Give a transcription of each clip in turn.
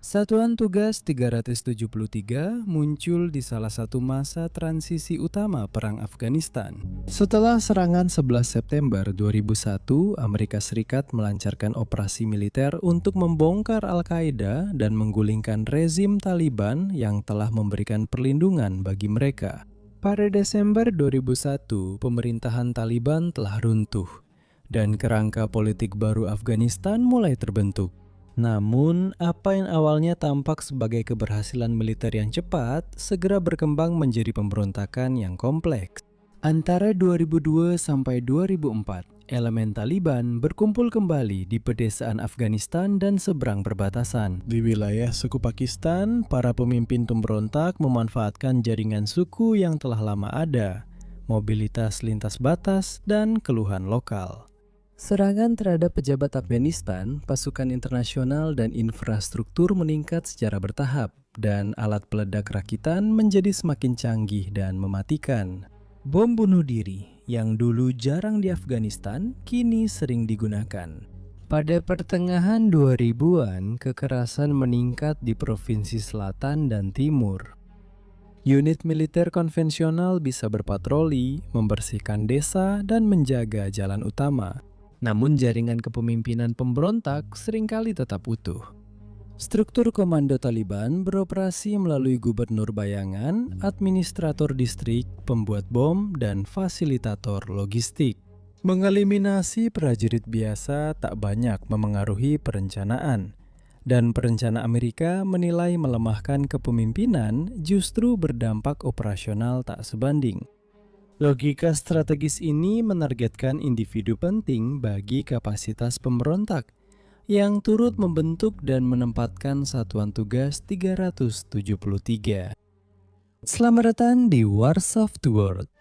Satuan Tugas 373 muncul di salah satu masa transisi utama Perang Afghanistan. Setelah serangan 11 September 2001, Amerika Serikat melancarkan operasi militer untuk membongkar Al-Qaeda dan menggulingkan rezim Taliban yang telah memberikan perlindungan bagi mereka. Pada Desember 2001, pemerintahan Taliban telah runtuh dan kerangka politik baru Afghanistan mulai terbentuk. Namun, apa yang awalnya tampak sebagai keberhasilan militer yang cepat, segera berkembang menjadi pemberontakan yang kompleks. Antara 2002 sampai 2004, elemen Taliban berkumpul kembali di pedesaan Afghanistan dan seberang perbatasan. Di wilayah suku Pakistan, para pemimpin pemberontak memanfaatkan jaringan suku yang telah lama ada, mobilitas lintas batas, dan keluhan lokal. Serangan terhadap pejabat Afghanistan, pasukan internasional dan infrastruktur meningkat secara bertahap, dan alat peledak rakitan menjadi semakin canggih dan mematikan. Bom bunuh diri yang dulu jarang di Afghanistan, kini sering digunakan. Pada pertengahan 2000-an, kekerasan meningkat di provinsi selatan dan timur. Unit militer konvensional bisa berpatroli, membersihkan desa, dan menjaga jalan utama. Namun jaringan kepemimpinan pemberontak seringkali tetap utuh. Struktur komando Taliban beroperasi melalui gubernur bayangan, administrator distrik, pembuat bom, dan fasilitator logistik. Mengeliminasi prajurit biasa tak banyak memengaruhi perencanaan, dan perencana Amerika menilai melemahkan kepemimpinan justru berdampak operasional tak sebanding. Logika strategis ini menargetkan individu penting bagi kapasitas pemberontak yang turut membentuk dan menempatkan Satuan Tugas 373. Selamat datang di Wars of the World.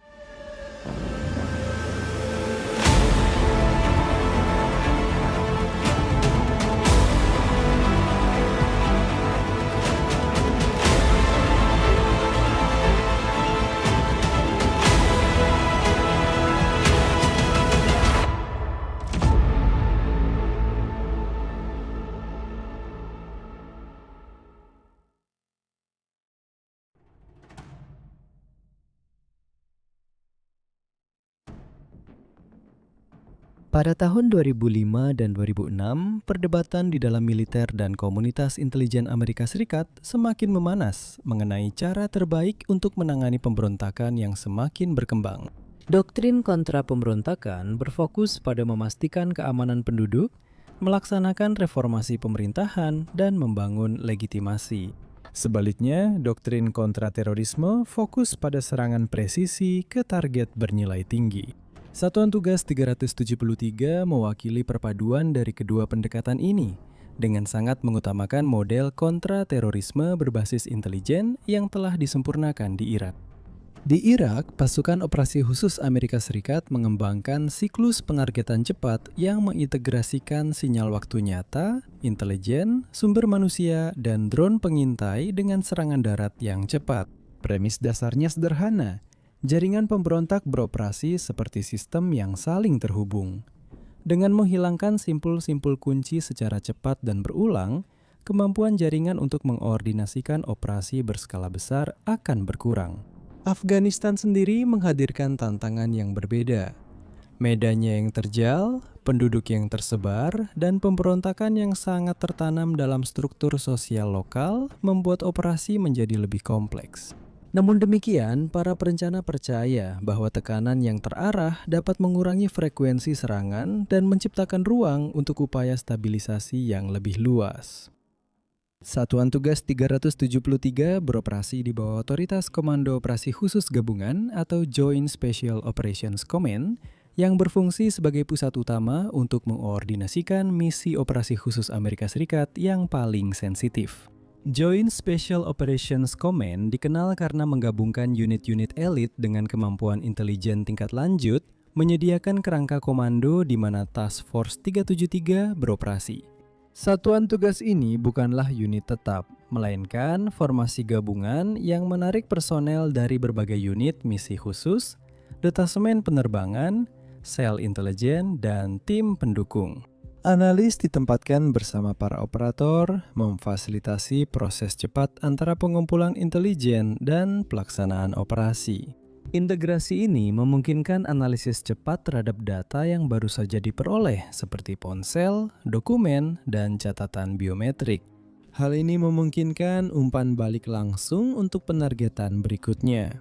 Pada tahun 2005 dan 2006, perdebatan di dalam militer dan komunitas intelijen Amerika Serikat semakin memanas mengenai cara terbaik untuk menangani pemberontakan yang semakin berkembang. Doktrin kontra pemberontakan berfokus pada memastikan keamanan penduduk, melaksanakan reformasi pemerintahan, dan membangun legitimasi. Sebaliknya, doktrin kontra terorisme fokus pada serangan presisi ke target bernilai tinggi. Satuan Tugas 373 mewakili perpaduan dari kedua pendekatan ini, dengan sangat mengutamakan model kontra-terorisme berbasis intelijen yang telah disempurnakan di Irak. Di Irak, pasukan operasi khusus Amerika Serikat mengembangkan siklus penargetan cepat yang mengintegrasikan sinyal waktu nyata, intelijen, sumber manusia, dan drone pengintai dengan serangan darat yang cepat. Premis dasarnya sederhana. Jaringan pemberontak beroperasi seperti sistem yang saling terhubung. Dengan menghilangkan simpul-simpul kunci secara cepat dan berulang, kemampuan jaringan untuk mengordinasikan operasi berskala besar akan berkurang. Afghanistan sendiri menghadirkan tantangan yang berbeda. Medannya yang terjal, penduduk yang tersebar, dan pemberontakan yang sangat tertanam dalam struktur sosial lokal membuat operasi menjadi lebih kompleks. Namun demikian, para perencana percaya bahwa tekanan yang terarah dapat mengurangi frekuensi serangan dan menciptakan ruang untuk upaya stabilisasi yang lebih luas. Satuan Tugas 373 beroperasi di bawah Otoritas Komando Operasi Khusus Gabungan atau Joint Special Operations Command yang berfungsi sebagai pusat utama untuk mengordinasikan misi operasi khusus Amerika Serikat yang paling sensitif. Joint Special Operations Command dikenal karena menggabungkan unit-unit elit dengan kemampuan intelijen tingkat lanjut, menyediakan kerangka komando di mana Task Force 373 beroperasi. Satuan tugas ini bukanlah unit tetap, melainkan formasi gabungan yang menarik personel dari berbagai unit misi khusus, detasemen penerbangan, sel intelijen, dan tim pendukung. Analis ditempatkan bersama para operator, memfasilitasi proses cepat antara pengumpulan intelijen dan pelaksanaan operasi. Integrasi ini memungkinkan analisis cepat terhadap data yang baru saja diperoleh, seperti ponsel, dokumen, dan catatan biometrik. Hal ini memungkinkan umpan balik langsung untuk penargetan berikutnya.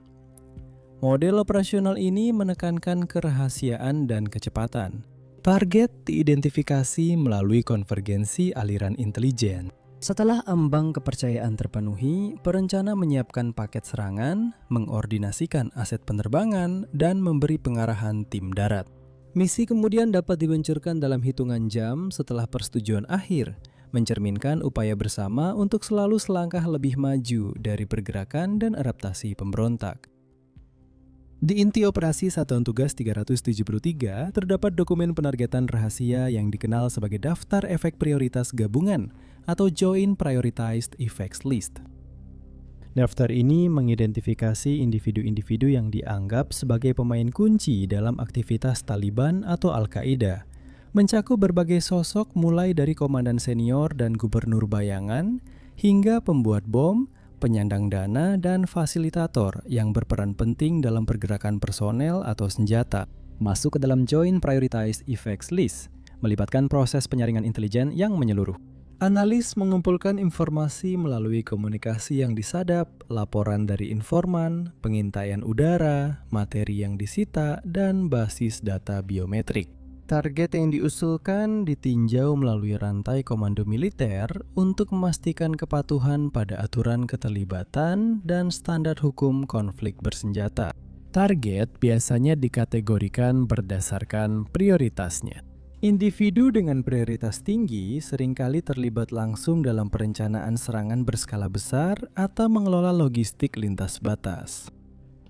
Model operasional ini menekankan kerahasiaan dan kecepatan. Target diidentifikasi melalui konvergensi aliran intelijen. Setelah ambang kepercayaan terpenuhi, perencana menyiapkan paket serangan, mengordinasikan aset penerbangan, dan memberi pengarahan tim darat. Misi kemudian dapat diluncurkan dalam hitungan jam setelah persetujuan akhir, mencerminkan upaya bersama untuk selalu selangkah lebih maju dari pergerakan dan adaptasi pemberontak. Di inti operasi Satuan Tugas 373 terdapat dokumen penargetan rahasia yang dikenal sebagai Daftar Efek Prioritas Gabungan atau Joint Prioritized Effects List. Daftar ini mengidentifikasi individu-individu yang dianggap sebagai pemain kunci dalam aktivitas Taliban atau Al-Qaeda, mencakup berbagai sosok mulai dari komandan senior dan gubernur bayangan hingga pembuat bom, penyandang dana, dan fasilitator yang berperan penting dalam pergerakan personel atau senjata. Masuk ke dalam Joint Prioritized Effects List, melibatkan proses penyaringan intelijen yang menyeluruh. Analis mengumpulkan informasi melalui komunikasi yang disadap, laporan dari informan, pengintaian udara, materi yang disita, dan basis data biometrik. Target yang diusulkan ditinjau melalui rantai komando militer untuk memastikan kepatuhan pada aturan keterlibatan dan standar hukum konflik bersenjata. Target biasanya dikategorikan berdasarkan prioritasnya. Individu dengan prioritas tinggi seringkali terlibat langsung dalam perencanaan serangan berskala besar atau mengelola logistik lintas batas.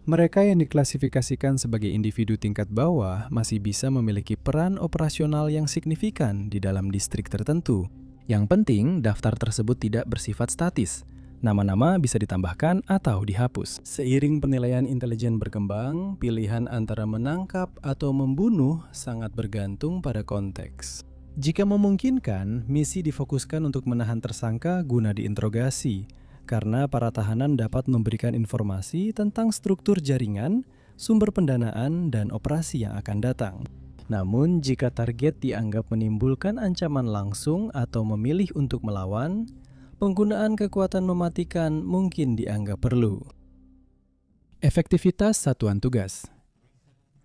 Mereka yang diklasifikasikan sebagai individu tingkat bawah masih bisa memiliki peran operasional yang signifikan di dalam distrik tertentu. Yang penting, daftar tersebut tidak bersifat statis. Nama-nama bisa ditambahkan atau dihapus. Seiring penilaian intelijen berkembang, pilihan antara menangkap atau membunuh sangat bergantung pada konteks. Jika memungkinkan, misi difokuskan untuk menahan tersangka guna diinterogasi, karena para tahanan dapat memberikan informasi tentang struktur jaringan, sumber pendanaan, dan operasi yang akan datang. Namun, jika target dianggap menimbulkan ancaman langsung atau memilih untuk melawan, penggunaan kekuatan mematikan mungkin dianggap perlu. Efektivitas satuan tugas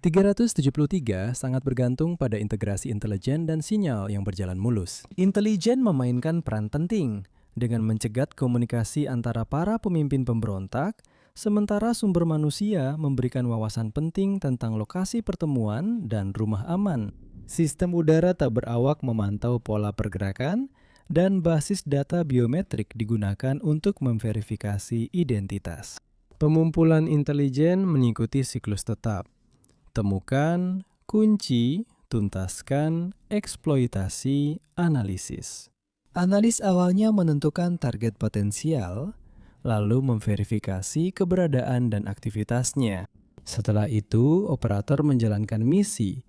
373 sangat bergantung pada integrasi intelijen dan sinyal yang berjalan mulus. Intelijen memainkan peran penting dengan mencegat komunikasi antara para pemimpin pemberontak, sementara sumber manusia memberikan wawasan penting tentang lokasi pertemuan dan rumah aman. Sistem udara tak berawak memantau pola pergerakan, dan basis data biometrik digunakan untuk memverifikasi identitas. Pengumpulan intelijen mengikuti siklus tetap. Temukan, kunci, tuntaskan, eksploitasi, analisis. Analis awalnya menentukan target potensial, lalu memverifikasi keberadaan dan aktivitasnya. Setelah itu, operator menjalankan misi.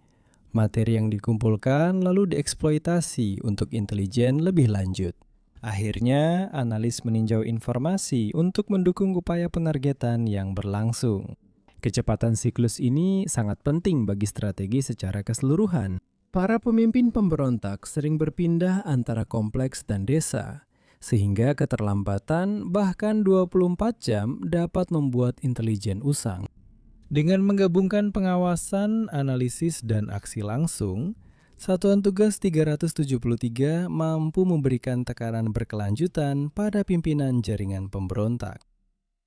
Materi yang dikumpulkan lalu dieksploitasi untuk intelijen lebih lanjut. Akhirnya, analis meninjau informasi untuk mendukung upaya penargetan yang berlangsung. Kecepatan siklus ini sangat penting bagi strategi secara keseluruhan. Para pemimpin pemberontak sering berpindah antara kompleks dan desa, sehingga keterlambatan bahkan 24 jam dapat membuat intelijen usang. Dengan menggabungkan pengawasan, analisis, dan aksi langsung, Satuan Tugas 373 mampu memberikan tekanan berkelanjutan pada pimpinan jaringan pemberontak.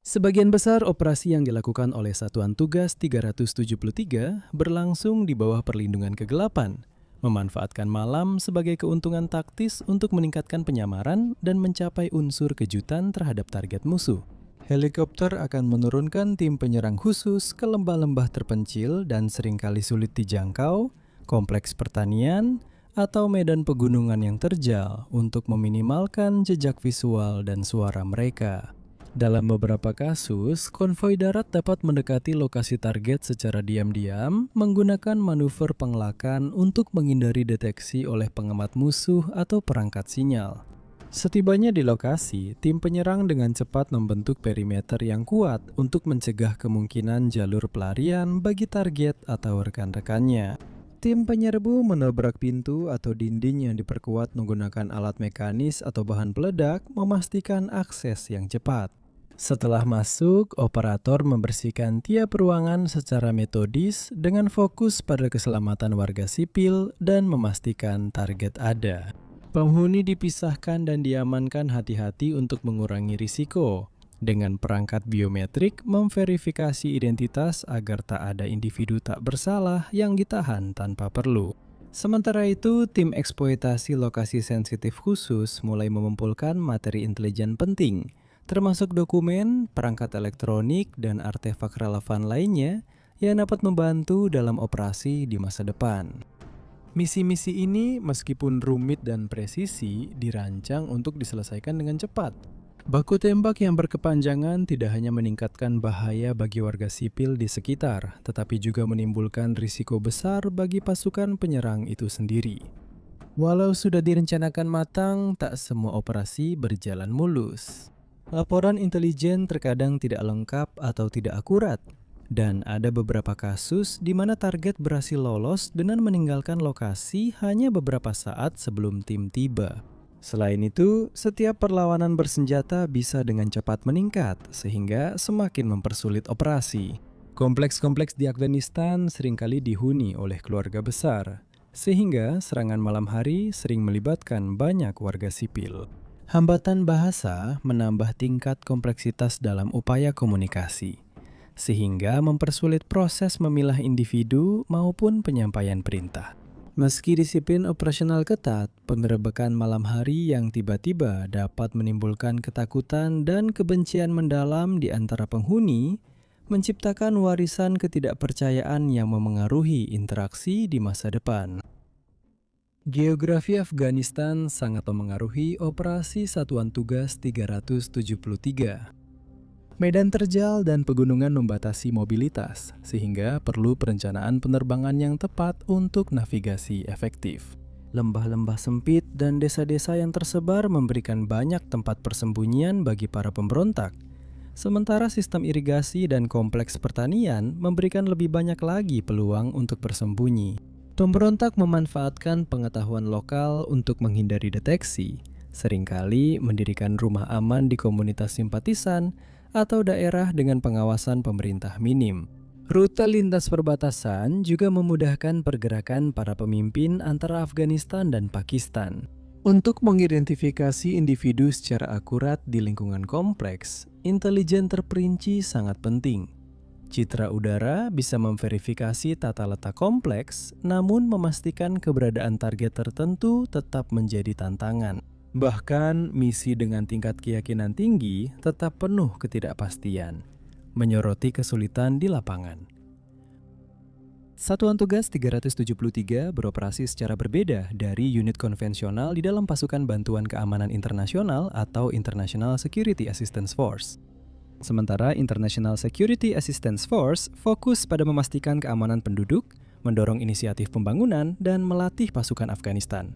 Sebagian besar operasi yang dilakukan oleh Satuan Tugas 373 berlangsung di bawah perlindungan kegelapan, memanfaatkan malam sebagai keuntungan taktis untuk meningkatkan penyamaran dan mencapai unsur kejutan terhadap target musuh. Helikopter akan menurunkan tim penyerang khusus ke lembah-lembah terpencil dan seringkali sulit dijangkau, kompleks pertanian, atau medan pegunungan yang terjal untuk meminimalkan jejak visual dan suara mereka. Dalam beberapa kasus, konvoi darat dapat mendekati lokasi target secara diam-diam menggunakan manuver pengelakan untuk menghindari deteksi oleh pengamat musuh atau perangkat sinyal. Setibanya di lokasi, tim penyerang dengan cepat membentuk perimeter yang kuat untuk mencegah kemungkinan jalur pelarian bagi target atau rekan-rekannya. Tim penyerbu menabrak pintu atau dinding yang diperkuat menggunakan alat mekanis atau bahan peledak, memastikan akses yang cepat. Setelah masuk, operator membersihkan tiap ruangan secara metodis dengan fokus pada keselamatan warga sipil dan memastikan target ada. Penghuni dipisahkan dan diamankan hati-hati untuk mengurangi risiko. Dengan perangkat biometrik memverifikasi identitas agar tak ada individu tak bersalah yang ditahan tanpa perlu. Sementara itu, tim eksploitasi lokasi sensitif khusus mulai mengumpulkan materi intelijen penting, termasuk dokumen, perangkat elektronik, dan artefak relevan lainnya yang dapat membantu dalam operasi di masa depan. Misi-misi ini meskipun rumit dan presisi dirancang untuk diselesaikan dengan cepat. Baku tembak yang berkepanjangan tidak hanya meningkatkan bahaya bagi warga sipil di sekitar, tetapi juga menimbulkan risiko besar bagi pasukan penyerang itu sendiri. Walau sudah direncanakan matang, tak semua operasi berjalan mulus. Laporan intelijen terkadang tidak lengkap atau tidak akurat, dan ada beberapa kasus di mana target berhasil lolos dengan meninggalkan lokasi hanya beberapa saat sebelum tim tiba. Selain itu, setiap perlawanan bersenjata bisa dengan cepat meningkat, sehingga semakin mempersulit operasi. Kompleks-kompleks di Afghanistan seringkali dihuni oleh keluarga besar, sehingga serangan malam hari sering melibatkan banyak warga sipil. Hambatan bahasa menambah tingkat kompleksitas dalam upaya komunikasi, sehingga mempersulit proses memilah individu maupun penyampaian perintah. Meski disiplin operasional ketat, penggerebekan malam hari yang tiba-tiba dapat menimbulkan ketakutan dan kebencian mendalam di antara penghuni, menciptakan warisan ketidakpercayaan yang memengaruhi interaksi di masa depan. Geografi Afghanistan sangat memengaruhi operasi Satuan Tugas 373. Medan terjal dan pegunungan membatasi mobilitas, sehingga perlu perencanaan penerbangan yang tepat untuk navigasi efektif. Lembah-lembah sempit dan desa-desa yang tersebar memberikan banyak tempat persembunyian bagi para pemberontak. Sementara sistem irigasi dan kompleks pertanian memberikan lebih banyak lagi peluang untuk bersembunyi. Pemberontak memanfaatkan pengetahuan lokal untuk menghindari deteksi, seringkali mendirikan rumah aman di komunitas simpatisan atau daerah dengan pengawasan pemerintah minim. Rute lintas perbatasan juga memudahkan pergerakan para pemimpin antara Afghanistan dan Pakistan. Untuk mengidentifikasi individu secara akurat di lingkungan kompleks, intelijen terperinci sangat penting. Citra udara bisa memverifikasi tata letak kompleks, namun memastikan keberadaan target tertentu tetap menjadi tantangan. Bahkan, misi dengan tingkat keyakinan tinggi tetap penuh ketidakpastian, menyoroti kesulitan di lapangan. Satuan Tugas 373 beroperasi secara berbeda dari unit konvensional di dalam pasukan bantuan keamanan internasional atau International Security Assistance Force. Sementara International Security Assistance Force fokus pada memastikan keamanan penduduk, mendorong inisiatif pembangunan, dan melatih pasukan Afghanistan.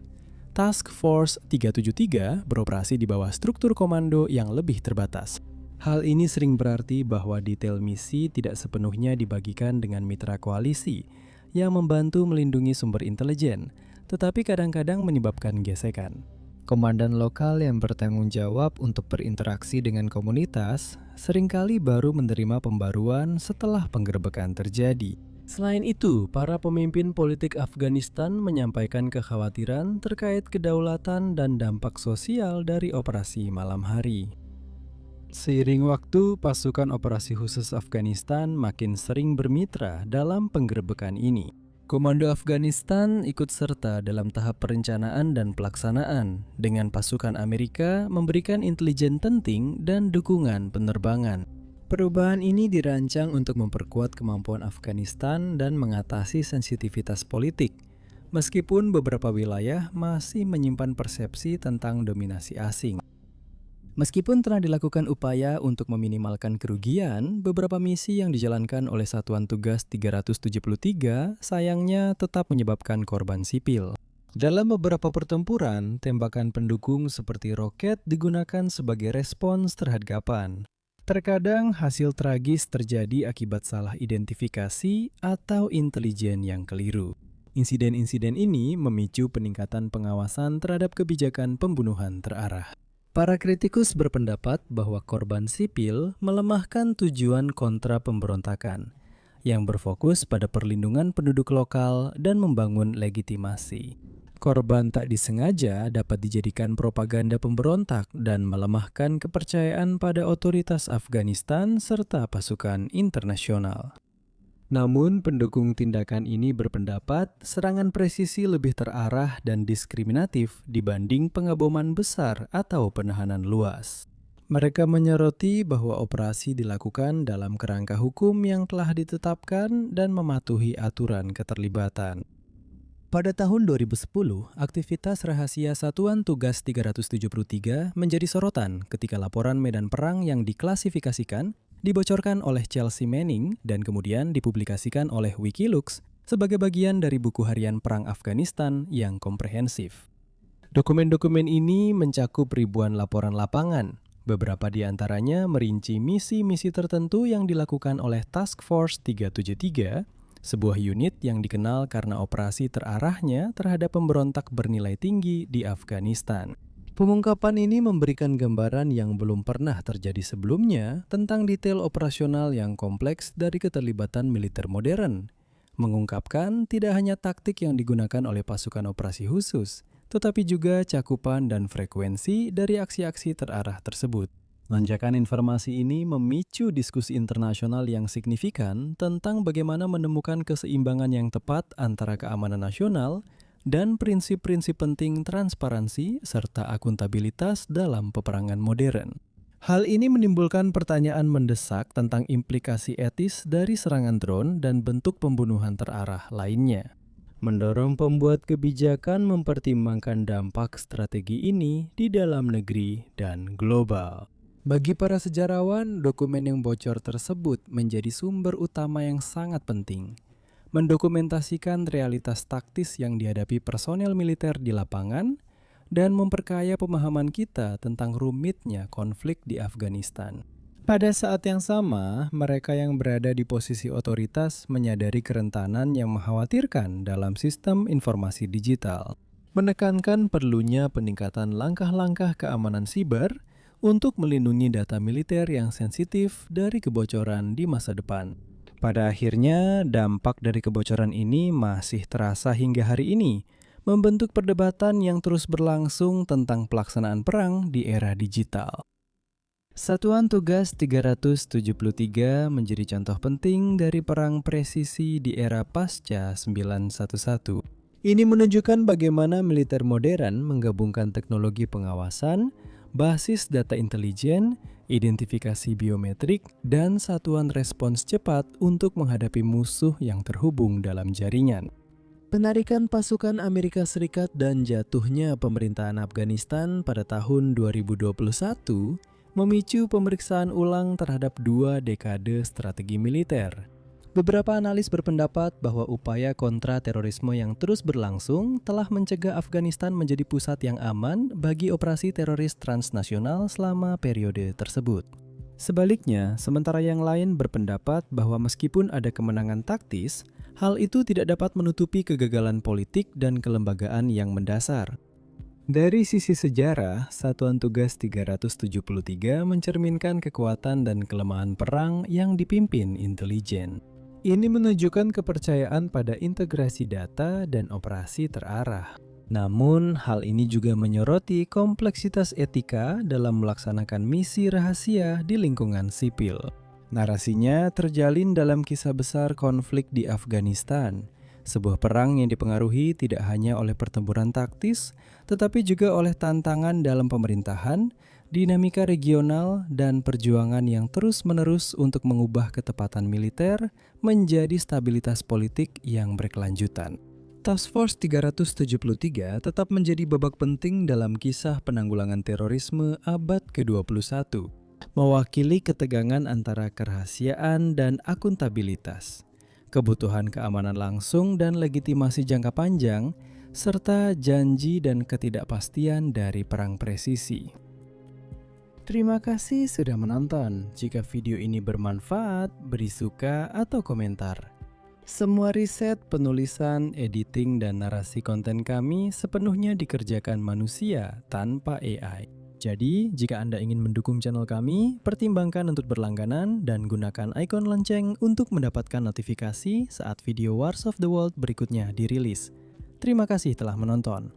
Task Force 373 beroperasi di bawah struktur komando yang lebih terbatas. Hal ini sering berarti bahwa detail misi tidak sepenuhnya dibagikan dengan mitra koalisi yang membantu melindungi sumber intelijen, tetapi kadang-kadang menyebabkan gesekan. Komandan lokal yang bertanggung jawab untuk berinteraksi dengan komunitas seringkali baru menerima pembaruan setelah penggerebekan terjadi. Selain itu, para pemimpin politik Afghanistan menyampaikan kekhawatiran terkait kedaulatan dan dampak sosial dari operasi malam hari. Seiring waktu, pasukan operasi khusus Afghanistan makin sering bermitra dalam penggerebekan ini. Komando Afghanistan ikut serta dalam tahap perencanaan dan pelaksanaan, dengan pasukan Amerika memberikan intelijen penting dan dukungan penerbangan. Perubahan ini dirancang untuk memperkuat kemampuan Afghanistan dan mengatasi sensitivitas politik, meskipun beberapa wilayah masih menyimpan persepsi tentang dominasi asing. Meskipun telah dilakukan upaya untuk meminimalkan kerugian, beberapa misi yang dijalankan oleh Satuan Tugas 373 sayangnya tetap menyebabkan korban sipil. Dalam beberapa pertempuran, tembakan pendukung seperti roket digunakan sebagai respons terhadgapan. Terkadang hasil tragis terjadi akibat salah identifikasi atau intelijen yang keliru. Insiden-insiden ini memicu peningkatan pengawasan terhadap kebijakan pembunuhan terarah. Para kritikus berpendapat bahwa korban sipil melemahkan tujuan kontra pemberontakan, yang berfokus pada perlindungan penduduk lokal dan membangun legitimasi. Korban tak disengaja dapat dijadikan propaganda pemberontak dan melemahkan kepercayaan pada otoritas Afghanistan serta pasukan internasional. Namun, pendukung tindakan ini berpendapat serangan presisi lebih terarah dan diskriminatif dibanding pengaboman besar atau penahanan luas. Mereka menyoroti bahwa operasi dilakukan dalam kerangka hukum yang telah ditetapkan dan mematuhi aturan keterlibatan. Pada tahun 2010, aktivitas rahasia Satuan Tugas 373 menjadi sorotan ketika laporan medan perang yang diklasifikasikan dibocorkan oleh Chelsea Manning dan kemudian dipublikasikan oleh Wikileaks sebagai bagian dari buku harian perang Afghanistan yang komprehensif. Dokumen-dokumen ini mencakup ribuan laporan lapangan. Beberapa di antaranya merinci misi-misi tertentu yang dilakukan oleh Task Force 373, sebuah unit yang dikenal karena operasi terarahnya terhadap pemberontak bernilai tinggi di Afghanistan. Pengungkapan ini memberikan gambaran yang belum pernah terjadi sebelumnya tentang detail operasional yang kompleks dari keterlibatan militer modern. Mengungkapkan tidak hanya taktik yang digunakan oleh pasukan operasi khusus, tetapi juga cakupan dan frekuensi dari aksi-aksi terarah tersebut. Lonjakan informasi ini memicu diskusi internasional yang signifikan tentang bagaimana menemukan keseimbangan yang tepat antara keamanan nasional dan prinsip-prinsip penting transparansi serta akuntabilitas dalam peperangan modern. Hal ini menimbulkan pertanyaan mendesak tentang implikasi etis dari serangan drone dan bentuk pembunuhan terarah lainnya. Mendorong pembuat kebijakan mempertimbangkan dampak strategi ini di dalam negeri dan global. Bagi para sejarawan, dokumen yang bocor tersebut menjadi sumber utama yang sangat penting. Mendokumentasikan realitas taktis yang dihadapi personel militer di lapangan, dan memperkaya pemahaman kita tentang rumitnya konflik di Afghanistan. Pada saat yang sama, mereka yang berada di posisi otoritas menyadari kerentanan yang mengkhawatirkan dalam sistem informasi digital, menekankan perlunya peningkatan langkah-langkah keamanan siber untuk melindungi data militer yang sensitif dari kebocoran di masa depan. Pada akhirnya, dampak dari kebocoran ini masih terasa hingga hari ini, membentuk perdebatan yang terus berlangsung tentang pelaksanaan perang di era digital. Satuan Tugas 373 menjadi contoh penting dari perang presisi di era pasca 911. Ini menunjukkan bagaimana militer modern menggabungkan teknologi pengawasan, basis data intelijen, identifikasi biometrik, dan satuan respons cepat untuk menghadapi musuh yang terhubung dalam jaringan. Penarikan pasukan Amerika Serikat dan jatuhnya pemerintahan Afghanistan pada tahun 2021 memicu pemeriksaan ulang terhadap 2 dekade strategi militer. Beberapa analis berpendapat bahwa upaya kontra terorisme yang terus berlangsung telah mencegah Afghanistan menjadi pusat yang aman bagi operasi teroris transnasional selama periode tersebut. Sebaliknya, sementara yang lain berpendapat bahwa meskipun ada kemenangan taktis, hal itu tidak dapat menutupi kegagalan politik dan kelembagaan yang mendasar. Dari sisi sejarah, Satuan Tugas 373 mencerminkan kekuatan dan kelemahan perang yang dipimpin intelijen. Ini menunjukkan kepercayaan pada integrasi data dan operasi terarah. Namun, hal ini juga menyoroti kompleksitas etika dalam melaksanakan misi rahasia di lingkungan sipil. Narasinya terjalin dalam kisah besar konflik di Afghanistan, sebuah perang yang dipengaruhi tidak hanya oleh pertempuran taktis, tetapi juga oleh tantangan dalam pemerintahan, dinamika regional, dan perjuangan yang terus-menerus untuk mengubah ketepatan militer menjadi stabilitas politik yang berkelanjutan. Task Force 373 tetap menjadi babak penting dalam kisah penanggulangan terorisme abad ke-21, mewakili ketegangan antara kerahasiaan dan akuntabilitas, kebutuhan keamanan langsung dan legitimasi jangka panjang, serta janji dan ketidakpastian dari perang presisi. Terima kasih sudah menonton. Jika video ini bermanfaat, beri suka atau komentar. Semua riset, penulisan, editing, dan narasi konten kami sepenuhnya dikerjakan manusia tanpa AI. Jadi, jika Anda ingin mendukung channel kami, pertimbangkan untuk berlangganan dan gunakan ikon lonceng untuk mendapatkan notifikasi saat video Wars of the World berikutnya dirilis. Terima kasih telah menonton.